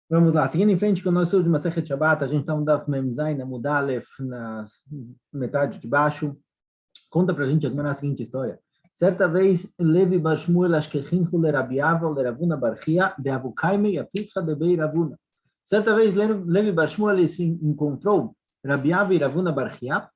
Vamos lá, seguindo em frente com o nosso último Masechet Shabbat, a gente está no Daf Mem Zayin, na Mudalef, na metade de baixo. Conta para a gente a seguinte história. Certa vez, Levi Bar Shmuel Ashkechinhu Lerabi Ava Leravuna Barchia de Avukaime Yapitcha de Bei Ravuna. Certa vez, Levi Bar Shmuel se encontrou Rabi Ava e Ravuna Barchia.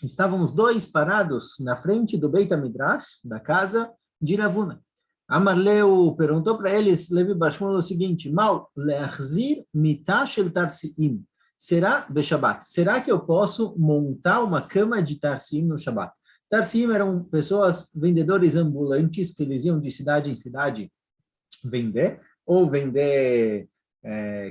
Estavam os dois parados na frente do Beit HaMidrash, da casa de Ravuna. Amarleu perguntou para eles, Levi Bar Shmuel, o seguinte: Mal, leachzir mitah shel tarsiim. Será, Beshabat, será que eu posso montar uma cama de tarsiim no Shabat? Tarsiim eram pessoas, vendedores ambulantes, que eles iam de cidade em cidade vender, ou vender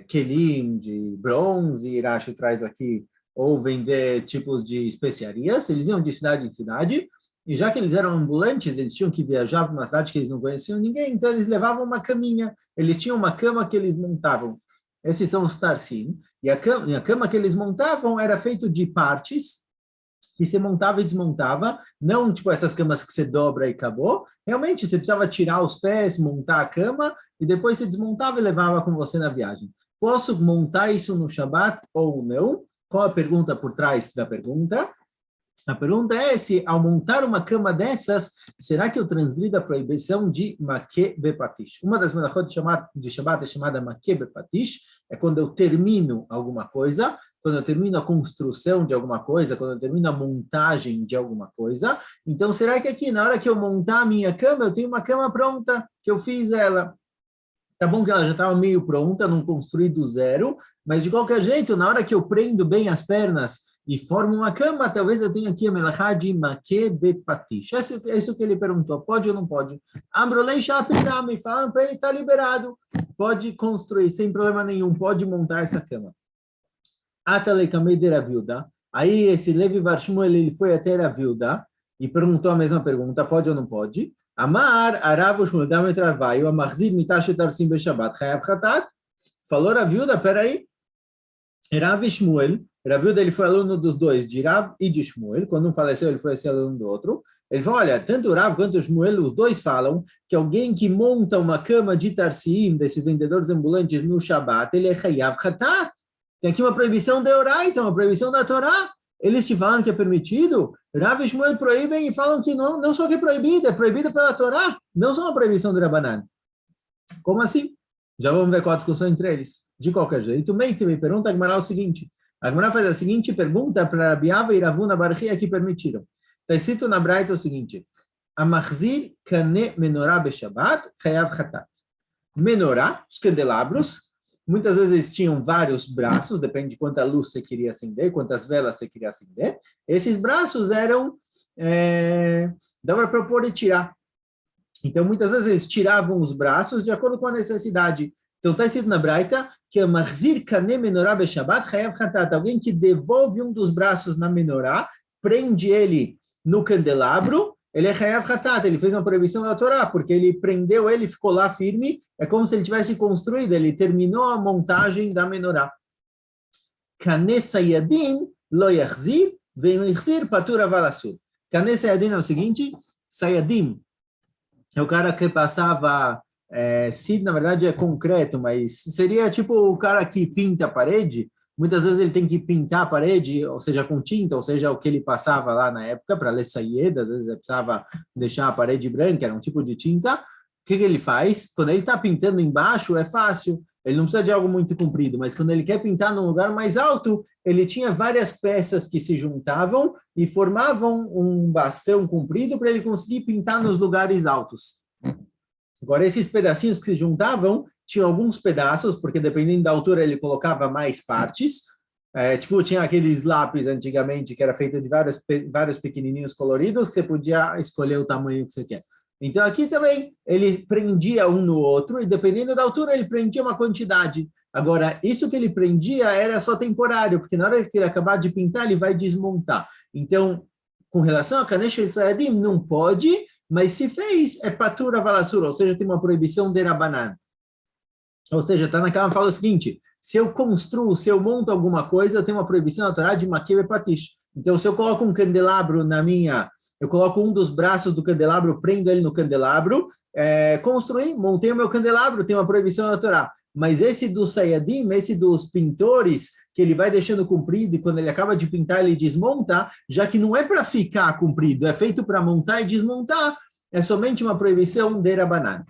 kelim de bronze, Rashi traz aqui, ou vender tipos de especiarias. Eles iam de cidade em cidade, e já que eles eram ambulantes, eles tinham que viajar para uma cidade que eles não conheciam ninguém, então eles levavam uma caminha, eles tinham uma cama que eles montavam. Esses são os tarsim, e a cama que eles montavam era feita de partes, que você montava e desmontava, não tipo essas camas que você dobra e acabou. Realmente, você precisava tirar os pés, montar a cama, e depois você desmontava e levava com você na viagem. Posso montar isso no Shabat ou não? Qual a pergunta por trás da pergunta? A pergunta é se, ao montar uma cama dessas, será que eu transgrido a proibição de Makeh Bepatish? Uma das melachot de Shabbat é chamada Makeh Bepatish, é quando eu termino alguma coisa, quando eu termino a construção de alguma coisa, quando eu termino a montagem de alguma coisa. Então, será que aqui, na hora que eu montar a minha cama, eu tenho uma cama pronta, que eu fiz ela? Tá bom que ela já estava meio pronta, não construí do zero, mas de qualquer jeito, na hora que eu prendo bem as pernas e formo uma cama, talvez eu tenha aqui a melachá de Makeh Bepatish. É isso que ele perguntou, pode ou não pode? Amrolei Shapidam, me falaram para ele, está liberado, pode construir sem problema nenhum, pode montar essa cama. Atalei Kamei de Ravilda. Aí esse Levi Bar Shmuel, ele foi até Ravilda e perguntou a mesma pergunta, pode ou não pode? Amar, Arav, Shmuel, Damet Ravaio, Amachzid, Mitashet Arsim Beshabat, Chayav Chatat. Falou Ravilda, peraí. Rav e Shmuel, Ravilda, ele foi aluno dos dois, de Rav e de Shmuel. Quando um faleceu, ele foi ser aluno do outro. Ele falou, olha, tanto o Rav quanto o Shmuel, os dois falam que alguém que monta uma cama de Tarsiim, desses vendedores ambulantes no Shabat, ele é Chayav Chatat. Tem aqui uma proibição da Oraita, uma proibição da Torá. Eles te falam que é permitido? Rav e Shmuel proíbem e falam que não só que é proibido pela Torá, não só uma proibição do Rabanan. Como assim? Já vamos ver qual a discussão entre eles. De qualquer jeito, Meite me pergunta a Gemara o seguinte. A Gemara faz a seguinte pergunta para Rabi Ava e Ravuna Barchia que permitiram. Está escrito na Braita o seguinte: Amachzir kane menorá beshabat chayav chatat. Menorá, os candelabros, muitas vezes eles tinham vários braços, depende de quanta luz você queria acender, quantas velas você queria acender. Esses braços eram, dava para pôr e tirar. Então, muitas vezes eles tiravam os braços de acordo com a necessidade. Então, está escrito na Braita que é Mahzir Kane Menorá Beshabat Chayav Chatat. Alguém que devolve um dos braços na menorá, prende ele no candelabro, ele é Chayav Chatat. Ele fez uma proibição da Torá, porque ele prendeu ele, ficou lá firme. É como se ele tivesse construído, ele terminou a montagem da menorá. Kane Sayadin Lo Yachzir Vem Yachzir Patura Valassur. Kane Sayadin é o seguinte: Sayadim é o cara que passava, se na verdade é concreto, mas seria tipo o cara que pinta a parede. Muitas vezes ele tem que pintar a parede, ou seja, com tinta, ou seja, o que ele passava lá na época para ler saída, às vezes ele precisava deixar a parede branca, era um tipo de tinta. O que ele faz? Quando ele está pintando embaixo, é fácil, ele não precisa de algo muito comprido, mas quando ele quer pintar num lugar mais alto, ele tinha várias peças que se juntavam e formavam um bastão comprido para ele conseguir pintar nos lugares altos. Agora, esses pedacinhos que se juntavam, tinham alguns pedaços, porque dependendo da altura ele colocava mais partes. Tipo, tinha aqueles lápis antigamente que era feito de vários pequenininhos coloridos, que você podia escolher o tamanho que você quer. Então, aqui também, ele prendia um no outro, e dependendo da altura, ele prendia uma quantidade. Agora, isso que ele prendia era só temporário, porque na hora que ele acabar de pintar, ele vai desmontar. Então, com relação a Kanesh El Sayadim, não pode, mas se fez, é Patura Valassura, ou seja, tem uma proibição de Rabanan. Ou seja, está naquela fala o seguinte: se eu construo, se eu monto alguma coisa, eu tenho uma proibição na Torá de Makeh Bepatish. Então, se eu coloco um candelabro eu coloco um dos braços do candelabro, prendo ele no candelabro, construí, montei o meu candelabro, tem uma proibição na Torá. mas esse dos Sayadim, esse dos pintores, que ele vai deixando comprido e quando ele acaba de pintar ele desmonta, já que não é para ficar comprido, é feito para montar e desmontar, é somente uma proibição de Rabanan.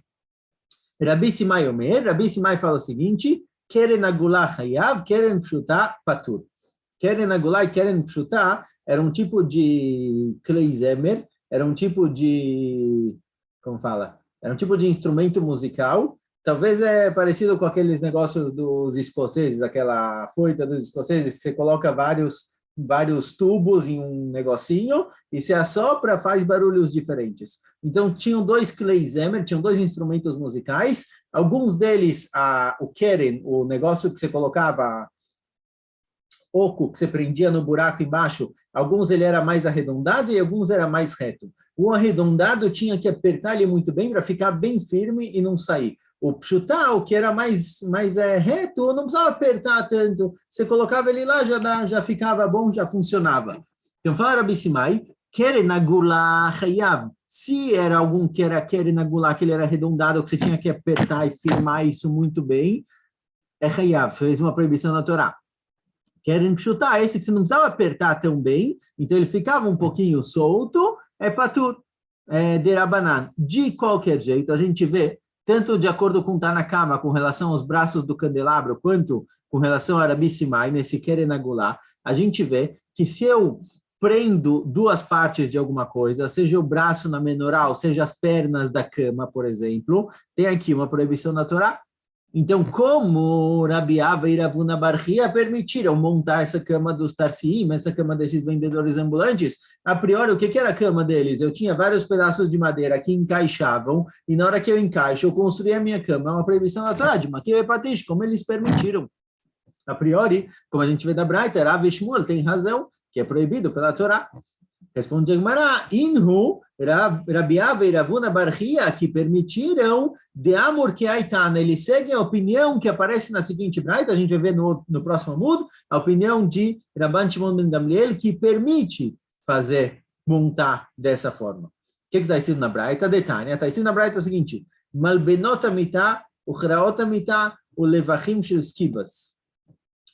Rabi Simai Omer, Rabi Simai fala o seguinte, Keren Agulá Hayav, Keren Pshutá Patur. Keren Agulá e Keren Pshutá era um tipo de kleizemer, era um tipo de, como fala? Era um tipo de instrumento musical, talvez é parecido com aqueles negócios dos escoceses, aquela foita dos escoceses, que você coloca vários tubos em um negocinho e se assopra, faz barulhos diferentes. Então, tinham dois kleizemer, tinham dois instrumentos musicais, alguns deles, o keren, o negócio que você colocava, oco, que você prendia no buraco embaixo, alguns ele era mais arredondado e alguns era mais reto. O arredondado tinha que apertar ele muito bem para ficar bem firme e não sair. O pshutá, o que era mais reto, não precisava apertar tanto. Você colocava ele lá, já ficava bom, já funcionava. Então, fala Rabi Simai, keren agulá hayav. Se era algum que era keren agulá, que ele era arredondado, que você tinha que apertar e firmar isso muito bem, é hayav, fez uma proibição na Torá. Keren pshutá, esse que você não precisava apertar tão bem, então ele ficava um pouquinho solto, é patur, é de Rabanan. De qualquer jeito, a gente vê, tanto de acordo com Tanakama, com relação aos braços do candelabro, quanto com relação a Rabi Simai, nesse Keren Agulá, a gente vê que se eu prendo duas partes de alguma coisa, seja o braço na menoral, seja as pernas da cama, por exemplo, tem aqui uma proibição na Torá. Então, como Rabi Ava e Ravuna Barhia permitiram montar essa cama dos Tarsiim, essa cama desses vendedores ambulantes, a priori, o que era a cama deles? Eu tinha vários pedaços de madeira que encaixavam, e na hora que eu encaixo, eu construí a minha cama, é uma proibição na Torá, de Maquia e Patish, como eles permitiram. A priori, como a gente vê da Braita, Rav Shmuel tem razão, que é proibido pela Torá. Responde Gemara, Inhu, Rabi Ava e Ravuna Barhia, que permitiram de Amor que Aitana, eles seguem a opinião que aparece na seguinte braita, a gente vai ver no próximo mudo, a opinião de Rabban Shimon ben Gamliel, que permite montar dessa forma. O que está escrito na braita? Detânia, está escrito na braita o seguinte, Malbenot Amitá, Uchraot Amitá, o Levachim Shel Skibas.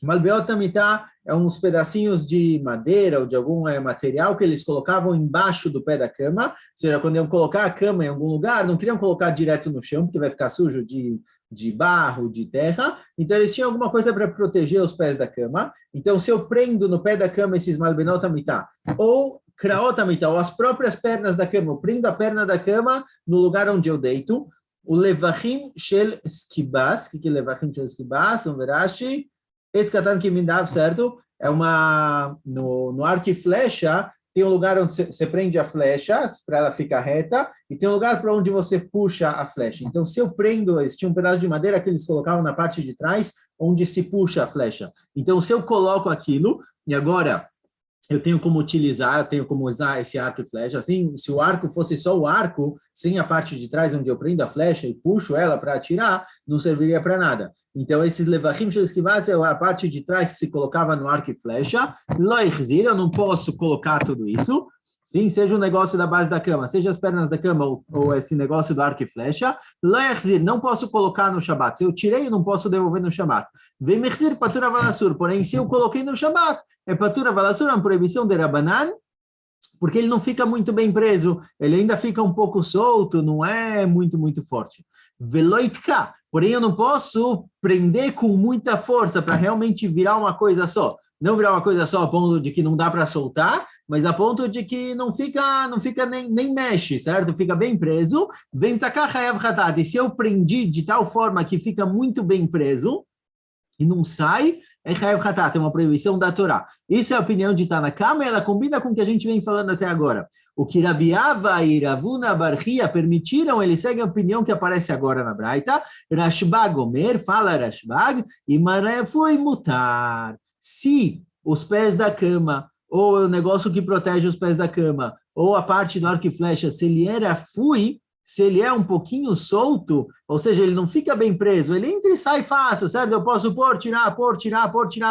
Malbeot Amitá é uns pedacinhos de madeira ou de algum material que eles colocavam embaixo do pé da cama, ou seja, quando iam colocar a cama em algum lugar, não queriam colocar direto no chão, porque vai ficar sujo de barro, de terra, então eles tinham alguma coisa para proteger os pés da cama. Então, se eu prendo no pé da cama esses Malbenot Amitá, ou Kraot Amitá, ou as próprias pernas da cama, eu prendo a perna da cama no lugar onde eu deito, o Levachim Shel Skibas, que é Levachim Shel Skibas, um verashi, esse Katan que me dá, certo? É no arco e flecha, tem um lugar onde você prende a flecha para ela ficar reta, e tem um lugar para onde você puxa a flecha. Então, se eu prendo, eles tinham um pedaço de madeira que eles colocavam na parte de trás, onde se puxa a flecha. Então, se eu coloco aquilo, e agora eu tenho como usar esse arco e flecha, assim, se o arco fosse só o arco, sem a parte de trás onde eu prendo a flecha e puxo ela para atirar, não serviria para nada. Então, esses levachim shel esquivas é a parte de trás que se colocava no arco e flecha. Loichzir, eu não posso colocar tudo isso. Sim, seja o negócio da base da cama, seja as pernas da cama ou esse negócio do arco e flecha. Loichzir, não posso colocar no Shabat. Se eu tirei, eu não posso devolver no Shabat. Vemechzir patura valassur. Porém, se eu coloquei no Shabat, é patura valassur, é uma proibição de Rabanan, porque ele não fica muito bem preso, ele ainda fica um pouco solto, não é muito, muito forte. Veloitka, porém eu não posso prender com muita força para realmente virar uma coisa só. Não virar uma coisa só a ponto de que não dá para soltar, mas a ponto de que não fica nem mexe, certo? Fica bem preso. Vem tacar hayav hatat. E se eu prendi de tal forma que fica muito bem preso, e não sai, é Chayav Hatat, é uma proibição da Torá. Isso é a opinião de Tanakama, e ela combina com o que a gente vem falando até agora. O que Rabi Ava e Ravuna Barhia permitiram, eles seguem a opinião que aparece agora na Braita. Rashbag Omer, fala Rashbag, e Marefui mutar. Se os pés da cama, ou o negócio que protege os pés da cama, ou a parte do arco e flecha, se ele era fui, se ele é um pouquinho solto, ou seja, ele não fica bem preso, ele entra e sai fácil, certo? Eu posso pôr, tirar,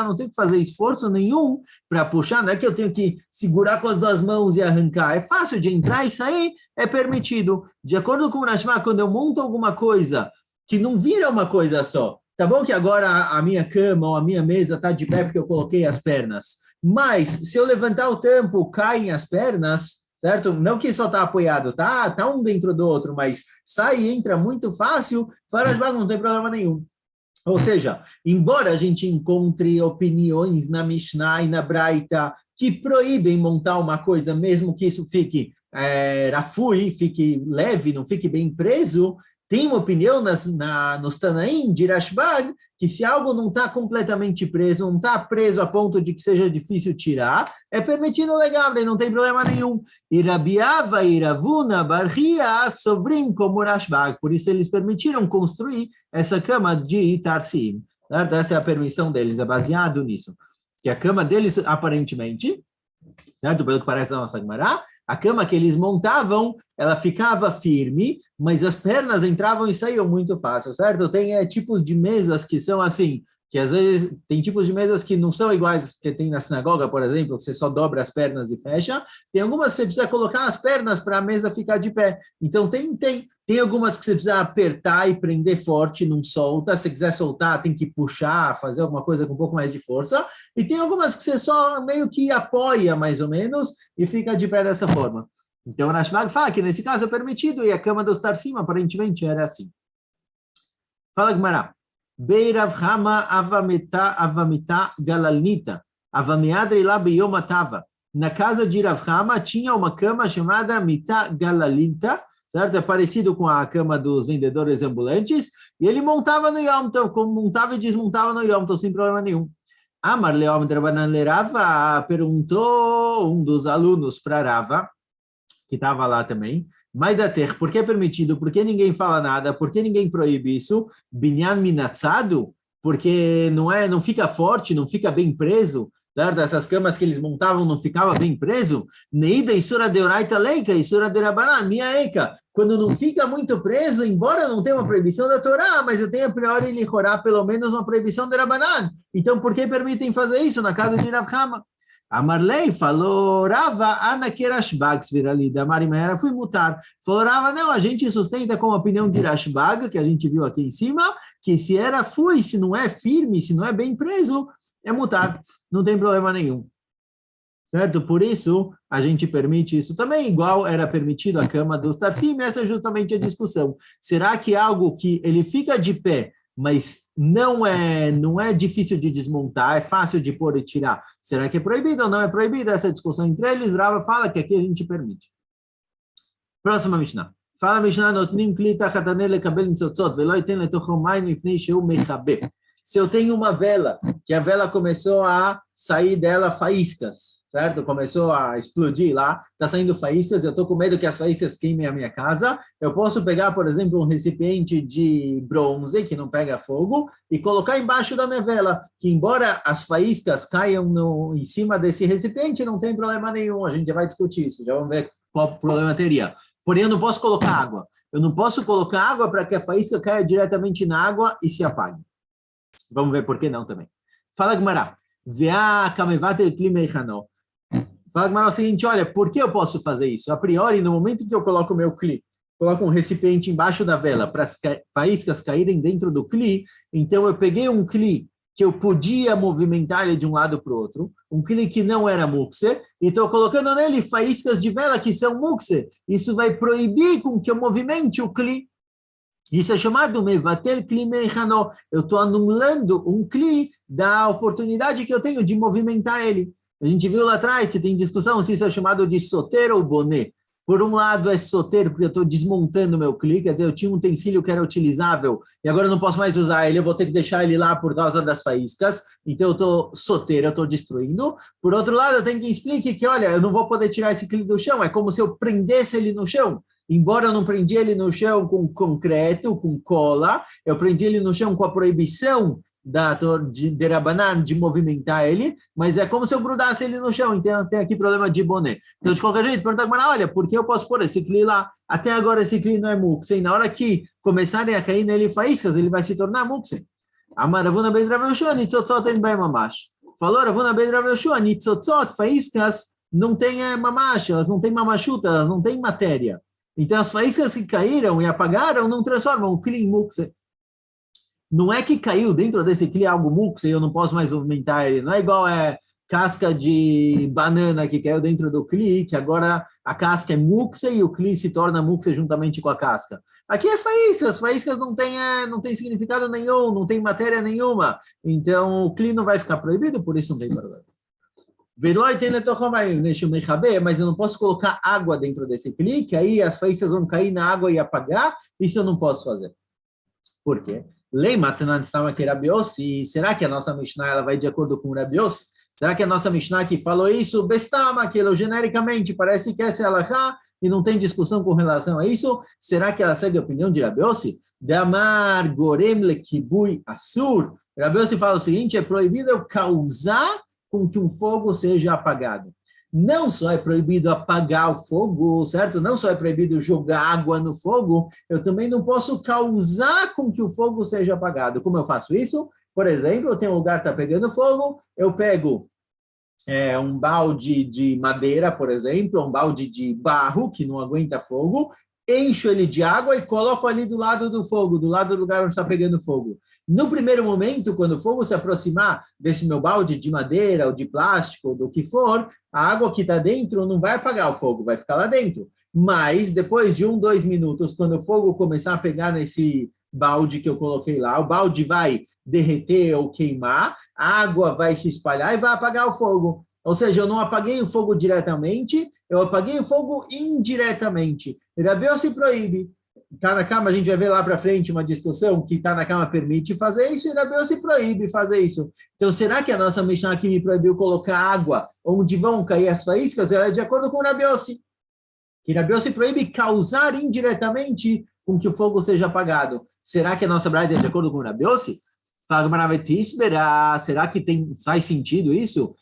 não tenho que fazer esforço nenhum para puxar, não é que eu tenho que segurar com as duas mãos e arrancar, é fácil de entrar e sair, é permitido. De acordo com o Rashba, quando eu monto alguma coisa que não vira uma coisa só, tá bom que agora a minha cama ou a minha mesa está de pé porque eu coloquei as pernas, mas se eu levantar o tampo, caem as pernas, certo? Não que só está apoiado, tá um dentro do outro, mas sai e entra muito fácil, Farashbag não tem problema nenhum. Ou seja, embora a gente encontre opiniões na Mishnah e na Braita que proíbem montar uma coisa, mesmo que isso fique rafui, fique leve, não fique bem preso, tem uma opinião nos Tanaim de Rashbag que se algo não está completamente preso, não está preso a ponto de que seja difícil tirar, é permitido legal, não tem problema nenhum. E Rabiava e Ravuna Barria sovrim como Rashbag, por isso eles permitiram construir essa cama de Tarsim. Certo? Essa é a permissão deles, é baseado nisso. Que a cama deles, aparentemente, certo? Pelo que parece da nossa Gemara, a cama que eles montavam, ela ficava firme, mas as pernas entravam e saíam muito fácil, certo? Tem tipos de mesas que são assim, que às vezes tem tipos de mesas que não são iguais que tem na sinagoga, por exemplo, que você só dobra as pernas e fecha. Tem algumas que você precisa colocar as pernas para a mesa ficar de pé. Então tem algumas que você precisa apertar e prender forte, não solta. Se quiser soltar, tem que puxar, fazer alguma coisa com um pouco mais de força. E tem algumas que você só meio que apoia, mais ou menos, e fica de pé dessa forma. Então, o Rashbag fala que nesse caso é permitido, e a cama dos Tarsim, aparentemente, era assim. Fala, Gemara. Beirav Hama avamita galalnita, avameadre lá beyomatava. Na casa de Rav Hama tinha uma cama chamada Mita Galalita, certo? É parecido com a cama dos vendedores ambulantes, e ele montava no Yom Tov, como montava e desmontava no Yom Tov, sem problema nenhum. Amar Leom Drabanan Lerava perguntou um dos alunos para Rava, que estava lá também, Maidater, por que é permitido? Por que ninguém fala nada? Por que ninguém proíbe isso? Binyan minatzado? Porque não fica forte, não fica bem preso, certo? Essas camas que eles montavam não ficava bem preso? Neida isura deoraita leica, isura de rabanan, minha eika. Quando não fica muito preso, embora não tenha uma proibição da Torá, mas eu tenho a priori lichorá pelo menos uma proibição de rabanan. Então, por que permitem fazer isso na casa de Rav Hama? A Marley falou, Rava, Ana Kerashbag, viralida. A Marimera fui mutar. Falou, Rava, não, a gente sustenta com a opinião de Rashbag, que a gente viu aqui em cima, que se se não é firme, se não é bem preso, é mutar. Não tem problema nenhum. Certo? Por isso, a gente permite isso também, igual era permitido a cama dos Tarsim, essa é justamente a discussão. Será que algo que ele fica de pé, mas não é difícil de desmontar, é fácil de pôr e tirar. Será que é proibido ou não é proibido? Essa discussão entre eles, Rava fala que aqui a gente permite. Próxima Mishnah. Fala Mishnah, notnim kli tachaneh lekabel nitzotzot, velo iten letocho mayim mipnei sheu mechabe. Se eu tenho uma vela, que a vela começou a sair dela faíscas, certo? Começou a explodir lá, está saindo faíscas, eu estou com medo que as faíscas queimem a minha casa, eu posso pegar, por exemplo, um recipiente de bronze que não pega fogo e colocar embaixo da minha vela, que embora as faíscas caiam em cima desse recipiente, não tem problema nenhum, a gente já vai discutir isso, já vamos ver qual problema teria. Porém, eu não posso colocar água. Eu não posso colocar água para que a faísca caia diretamente na água e se apague. Vamos ver por que não também. Fala, Gemara. Fala, Gemara, o seguinte, olha, por que eu posso fazer isso? A priori, no momento em que eu coloco o meu cli, coloco um recipiente embaixo da vela para as faíscas caírem dentro do cli, então eu peguei um cli que eu podia movimentar ele de um lado para o outro, um cli que não era mukse, e estou colocando nele faíscas de vela que são mukse. Isso vai proibir com que eu movimente o cli. Isso é chamado mevatel kli meichano. Eu estou anulando um cli da oportunidade que eu tenho de movimentar ele. A gente viu lá atrás que tem discussão se isso é chamado de soter ou boné. Por um lado é soter, porque eu estou desmontando meu cli, quer dizer, eu tinha um utensílio que era utilizável e agora eu não posso mais usar ele, eu vou ter que deixar ele lá por causa das faíscas, então eu estou soter, eu estou destruindo. Por outro lado, eu tenho que explicar que, olha, eu não vou poder tirar esse cli do chão, é como se eu prendesse ele no chão. Embora eu não prendi ele no chão com concreto, com cola, eu prendi ele no chão com a proibição de Rabanan de movimentar ele, mas é como se eu grudasse ele no chão, então tem aqui problema de boné. Então, de qualquer jeito, pergunta agora, olha, por que eu posso pôr esse cli lá? Até agora esse cli não é mukse, na hora que começarem a cair nele faíscas, ele vai se tornar mukse. Amar Ravuna ben Rav Yoshua, nitzotzot en bem mamash. Falou Ravuna ben Rav Yoshua, nitzotzot, faíscas, não tem mamash, elas não têm mamachuta, elas não têm matéria. Então, as faíscas que caíram e apagaram não transformam o cli em mukse. não é que caiu dentro desse cli algo mukse e eu não posso mais movimentar ele. Não é igual casca de banana que caiu dentro do cli, que agora a casca é mukse e o cli se torna mukse juntamente com a casca. Aqui é faísca, as faíscas não tem significado nenhum, não tem matéria nenhuma. Então, o cli não vai ficar proibido, por isso não tem problema. Mas eu não posso colocar água dentro desse cli, que aí as faíscas vão cair na água e apagar, isso eu não posso fazer. Por quê? Será que a nossa Mishnah ela vai de acordo com o Rabi Yossi? Será que a nossa Mishnah que falou isso, bestama, aquilo genericamente, parece que essa é a halakha e não tem discussão com relação a isso? Será que ela segue a opinião de Rabi Yossi? Damar gorem lekibui asur. Rabi Yossi fala o seguinte, é proibido eu causar com que um fogo seja apagado. Não só é proibido apagar o fogo, certo? Não só é proibido jogar água no fogo, eu também não posso causar com que o fogo seja apagado. Como eu faço isso? Por exemplo, eu tenho um lugar que está pegando fogo, eu pego um balde de madeira, por exemplo, um balde de barro que não aguenta fogo, encho ele de água e coloco ali do lado do fogo, do lado do lugar onde está pegando fogo. No primeiro momento, quando o fogo se aproximar desse meu balde de madeira ou de plástico, ou do que for, a água que está dentro não vai apagar o fogo, vai ficar lá dentro. Mas depois de 1, 2 minutos, quando o fogo começar a pegar nesse balde que eu coloquei lá, o balde vai derreter ou queimar, a água vai se espalhar e vai apagar o fogo. Ou seja, eu não apaguei o fogo diretamente, eu apaguei o fogo indiretamente. Rabi Yossi proíbe. Está na cama, a gente vai ver lá para frente uma discussão que está na cama permite fazer isso e Rabi Yossi proíbe fazer isso. Então, será que a nossa Mishnah aqui me proibiu colocar água onde vão cair as faíscas? Ela é de acordo com Rabi Yossi. Que Rabi Yossi proíbe causar indiretamente com que o fogo seja apagado. Será que a nossa braita é de acordo com Rabi Yossi? Será que faz sentido isso?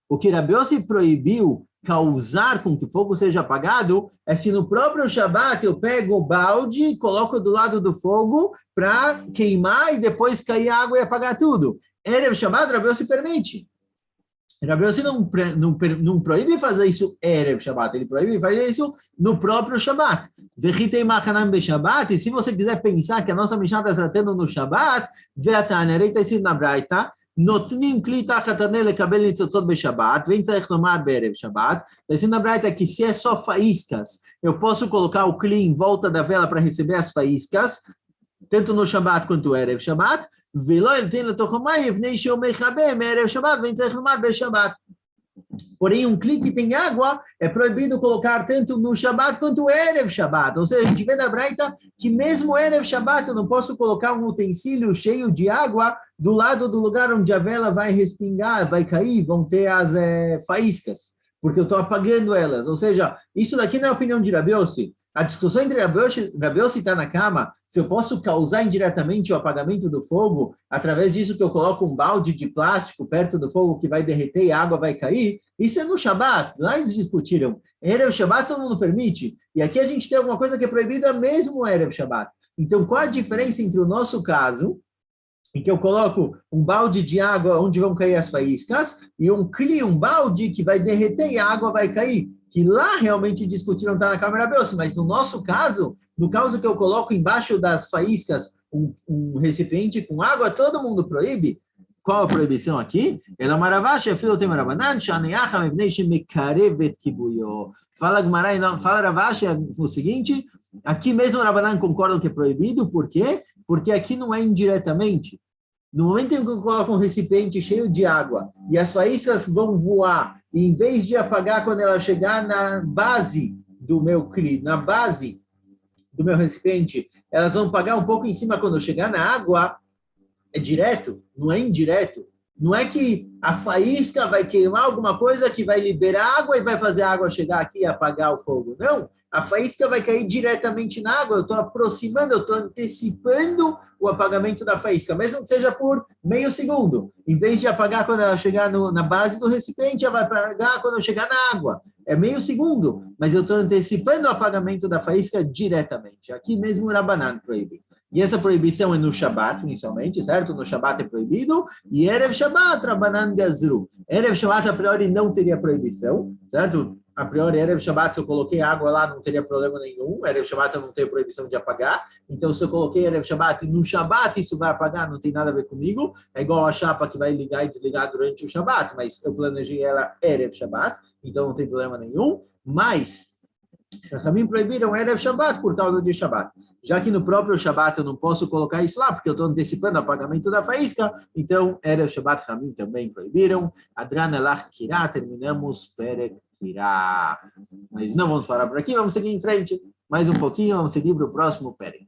O que Rabi Yossi proibiu causar com que o fogo seja apagado é se no próprio Shabat eu pego o balde e coloco do lado do fogo para queimar e depois cair água e apagar tudo. Erev Shabat, Rabi Yossi permite. Rabi Yossi não proíbe fazer isso Erev Shabat, ele proíbe fazer isso no próprio Shabat. E se você quiser pensar que a nossa Mishnah está tratando no Shabat, está escrito na Braita, נותנים כלי תחת הנר לקבל ניצוצות בשבת, ואם צריך לומר בערב שבת, assim na Braita que se é só faíscas, eu posso colocar o cli em volta da vela para receber as faíscas, tanto no Shabat quanto no Erev Shabat, ולא ילתין לתוך המים מפני שהוא מכבה מערב שבת, ואם צריך לומר בשבת. Porém, um cli que tem água é proibido colocar tanto no Shabat quanto no Erev Shabat. Ou seja, a gente vê na Braita que mesmo no Erev Shabat eu não posso colocar um utensílio cheio de água do lado do lugar onde a vela vai respingar, vai cair, vão ter as faíscas, porque eu estou apagando elas. Ou seja, isso daqui não é a opinião de Rabi Yossi. A discussão entre Rabi Yossi está na cama, se eu posso causar indiretamente o apagamento do fogo, através disso que eu coloco um balde de plástico perto do fogo que vai derreter e a água vai cair, isso é no Shabat. Lá eles discutiram. Erev Shabat todo mundo permite. E aqui a gente tem alguma coisa que é proibida mesmo no Erev Shabat. Então, qual a diferença entre o nosso caso, em que eu coloco um balde de água onde vão cair as faíscas, e um balde que vai derreter e a água vai cair? Que lá realmente discutiram, está na câmera Rabi Yossi, mas no nosso caso, no caso que eu coloco embaixo das faíscas um recipiente com água, todo mundo proíbe. Qual a proibição aqui? Fala Ravashi o seguinte, aqui mesmo o Rabanan concorda que é proibido, por quê? Porque aqui não é indiretamente. No momento em que eu coloco um recipiente cheio de água e as faíscas vão voar, e em vez de apagar quando ela chegar na base do meu cli, na base do meu recipiente, elas vão apagar um pouco em cima quando eu chegar na água, é direto, não é indireto. Não é que a faísca vai queimar alguma coisa que vai liberar água e vai fazer a água chegar aqui e apagar o fogo. Não, a faísca vai cair diretamente na água, eu estou aproximando, eu estou antecipando o apagamento da faísca, mesmo que seja por meio segundo. Em vez de apagar quando ela chegar na base do recipiente, ela vai apagar quando eu chegar na água. É meio segundo, mas eu estou antecipando o apagamento da faísca diretamente. Aqui mesmo o Rabanan proíbe. E essa proibição é no Shabat, inicialmente, certo? No Shabat é proibido. E Erev Shabat, Rabanan Gazru. Erev Shabat, a priori, não teria proibição, certo? a priori, Erev Shabbat, se eu coloquei água lá, não teria problema nenhum. Erev Shabbat eu não tenho proibição de apagar. Então, se eu coloquei Erev Shabbat e no Shabbat isso vai apagar, não tem nada a ver comigo. É igual a chapa que vai ligar e desligar durante o Shabbat, mas eu planejei ela Erev Shabbat, então não tem problema nenhum. Mas, Chachamim proibiram Erev Shabbat por causa de Shabbat. Já que no próprio Shabbat eu não posso colocar isso lá, porque eu estou antecipando o apagamento da faísca, então Erev Shabbat Chachamim também proibiram. Adran Elach Kirá, terminamos Perek Kirá. Mas não vamos parar por aqui, vamos seguir em frente. Mais um pouquinho, vamos seguir para o próximo Perek.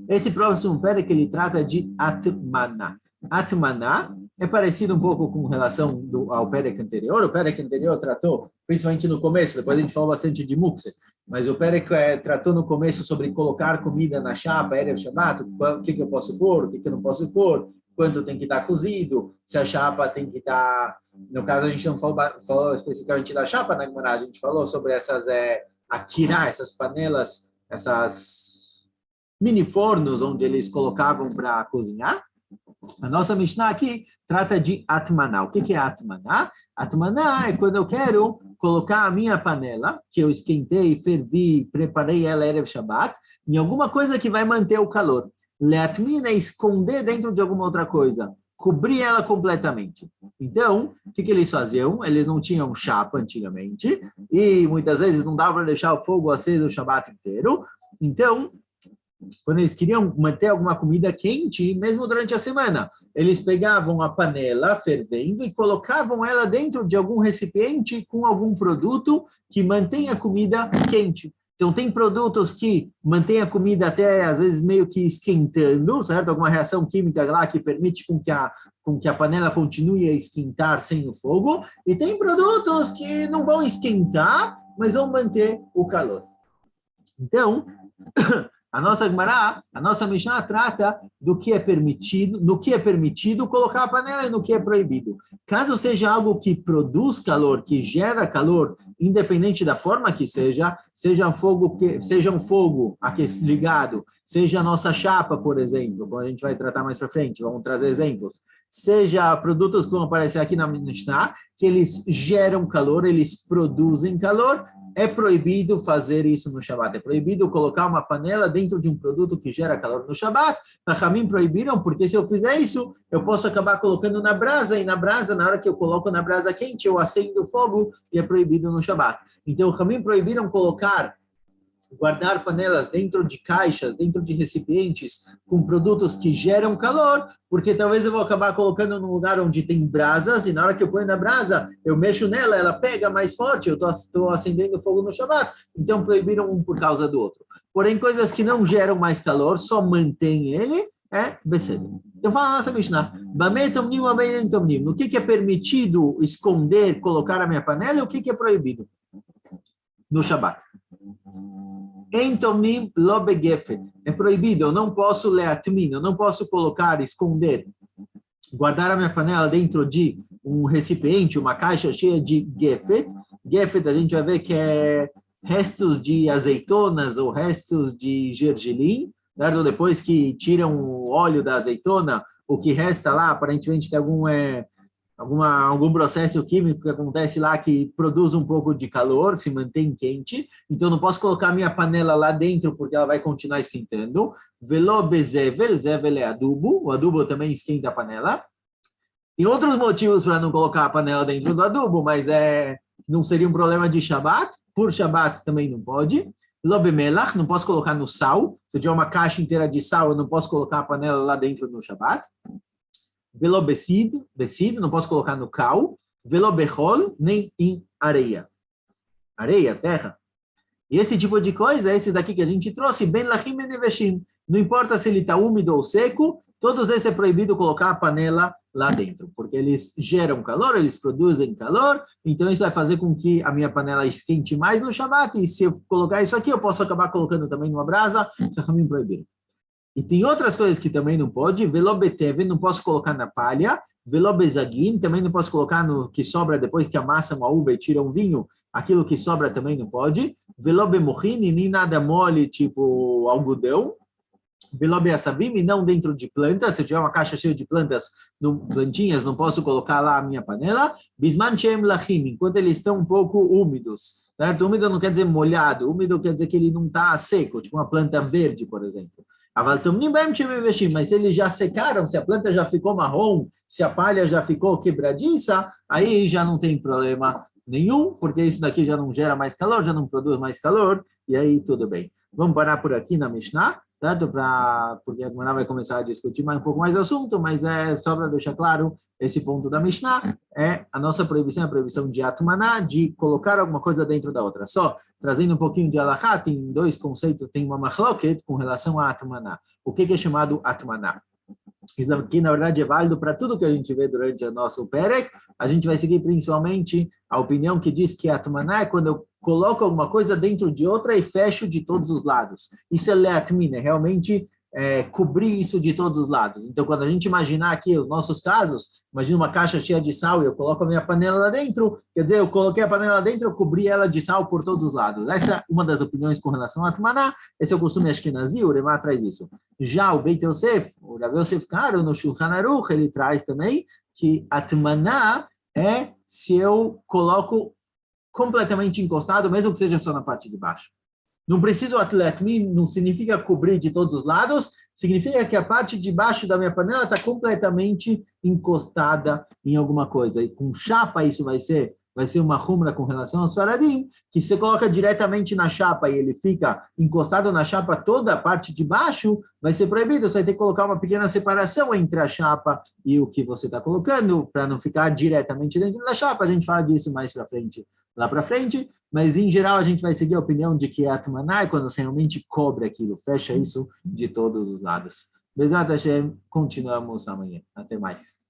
Esse próximo Perek, ele trata de Atmaná. Atmaná é parecido um pouco com relação ao Perek anterior. O Perek anterior tratou, principalmente no começo, depois a gente falou bastante de Mukse, mas o Perek tratou no começo sobre colocar comida na chapa, Erev Shabbat, o que eu posso pôr, o que eu não posso pôr, quanto tem que estar cozido, se a chapa tem que estar... No caso, a gente não falou especificamente da chapa na Gemara, a gente falou sobre essas akirá, essas panelas, essas mini fornos onde eles colocavam para cozinhar. A nossa Mishnah aqui trata de Atmaná. O que é Atmaná? Atmaná é quando eu quero colocar a minha panela, que eu esquentei, fervi, preparei ela Erev Shabbat, em alguma coisa que vai manter o calor. Leatmina é esconder dentro de alguma outra coisa, cobrir ela completamente. Então, o que eles faziam? Eles não tinham chapa antigamente, e muitas vezes não dava para deixar o fogo aceso o Shabbat inteiro. Então, quando eles queriam manter alguma comida quente, mesmo durante a semana, eles pegavam a panela fervendo e colocavam ela dentro de algum recipiente com algum produto que mantém a comida quente. Então, tem produtos que mantêm a comida até, às vezes, meio que esquentando, certo? Alguma reação química lá que permite com que a panela continue a esquentar sem o fogo. E tem produtos que não vão esquentar, mas vão manter o calor. Então... A nossa Gemara, a nossa Mishnah trata do que é permitido, no que é permitido colocar a panela e no que é proibido. Caso seja algo que produz calor, que gera calor, independente da forma que seja um fogo ligado, seja a nossa chapa, por exemplo, como a gente vai tratar mais para frente, vamos trazer exemplos, seja produtos que vão aparecer aqui na Mishnah, que eles geram calor, eles produzem calor, é proibido fazer isso no Shabbat. É proibido colocar uma panela dentro de um produto que gera calor no Shabbat. Chachamim proibiram, porque se eu fizer isso, eu posso acabar colocando na brasa, e na brasa, na hora que eu coloco na brasa quente, eu acendo o fogo, e é proibido no Shabbat. Então, Chachamim proibiram guardar panelas dentro de caixas, dentro de recipientes com produtos que geram calor, porque talvez eu vou acabar colocando num lugar onde tem brasas, e na hora que eu ponho na brasa, eu mexo nela, ela pega mais forte, eu estou acendendo fogo no Shabbat, então proibiram um por causa do outro. Porém, coisas que não geram mais calor, só mantém ele, é beseder. Então fala a nossa Mishnah, no que é permitido esconder, colocar a minha panela, e o que é proibido no Shabbat. Entomnim lo begefet. É proibido, eu não posso leatmin, eu não posso colocar, esconder, guardar a minha panela dentro de um recipiente, uma caixa cheia de gefet. Gefet a gente vai ver que é restos de azeitonas ou restos de gergelim, certo? Depois que tiram o óleo da azeitona, o que resta lá, aparentemente tem algum processo químico que acontece lá que produz um pouco de calor, se mantém quente, então não posso colocar minha panela lá dentro porque ela vai continuar esquentando. Velo bezevel, zevel é adubo, o adubo também esquenta a panela. Tem outros motivos para não colocar a panela dentro do adubo, mas não seria um problema de Shabbat, por Shabbat também não pode. Lo bemelach, não posso colocar no sal, se eu tiver uma caixa inteira de sal, eu não posso colocar a panela lá dentro no Shabbat. Velo becid, não posso colocar no cal. Velo bechol, nem em areia. Areia, terra. E esse tipo de coisa, esses daqui que a gente trouxe, ben lachim e neveshim. Não importa se ele está úmido ou seco, todos esses é proibido colocar a panela lá dentro, porque eles geram calor, eles produzem calor, então isso vai fazer com que a minha panela esquente mais no Shabbat, e se eu colocar isso aqui, eu posso acabar colocando também numa brasa, Chachamim proibiram. E tem outras coisas que também não pode. Velobeteve, não posso colocar na palha. Velobezagin, também não posso colocar no que sobra depois que amassam uma uva e tiram vinho. Aquilo que sobra também não pode. Velobemochin, nem nada mole, tipo algodão. Velobe Asabim, e não dentro de plantas. Se eu tiver uma caixa cheia de plantinhas, não posso colocar lá a minha panela. Bisman Shem Lachim, enquanto eles estão um pouco úmidos. Certo? Úmido não quer dizer molhado, úmido quer dizer que ele não está seco, tipo uma planta verde, por exemplo. Mas se eles já secaram, se a planta já ficou marrom, se a palha já ficou quebradiça, aí já não tem problema nenhum, porque isso daqui já não gera mais calor, já não produz mais calor, e aí tudo bem. Vamos parar por aqui na Mishnah, certo? Porque a Gemara vai começar a discutir um pouco mais o assunto, mas é só para deixar claro, esse ponto da Mishnah é a nossa proibição, a proibição de Atmaná, de colocar alguma coisa dentro da outra. Só trazendo um pouquinho de Alahá, tem dois conceitos, tem uma machloket com relação a Atmaná. O que é chamado Atmaná? Isso aqui, na verdade, é válido para tudo que a gente vê durante o nosso Perek. A gente vai seguir principalmente a opinião que diz que Atmaná é quando eu coloco alguma coisa dentro de outra e fecho de todos os lados. Isso é Leatmin, é realmente cobrir isso de todos os lados. Então, quando a gente imaginar aqui os nossos casos, imagina uma caixa cheia de sal e eu coloco a minha panela lá dentro, quer dizer, eu coloquei a panela lá dentro, eu cobri ela de sal por todos os lados. Essa é uma das opiniões com relação a Atmaná, esse é o costume ashkenazi, o Rema traz isso. Já o Beit Yosef, o Rav Yosef Karo, no Shulchan Aruch, ele traz também que Atmaná é se eu coloco completamente encostado, mesmo que seja só na parte de baixo. Não preciso atletmin, não significa cobrir de todos os lados, significa que a parte de baixo da minha panela está completamente encostada em alguma coisa. E com chapa isso vai ser uma rumra com relação ao Sfaradim, que você coloca diretamente na chapa e ele fica encostado na chapa, toda a parte de baixo vai ser proibido. Você vai ter que colocar uma pequena separação entre a chapa e o que você está colocando, para não ficar diretamente dentro da chapa. A gente fala disso mais para frente, lá para frente, mas em geral a gente vai seguir a opinião de que é Atmaná quando você realmente cobre aquilo, fecha isso de todos os lados. Bezrat Hashem, continuamos amanhã. Até mais.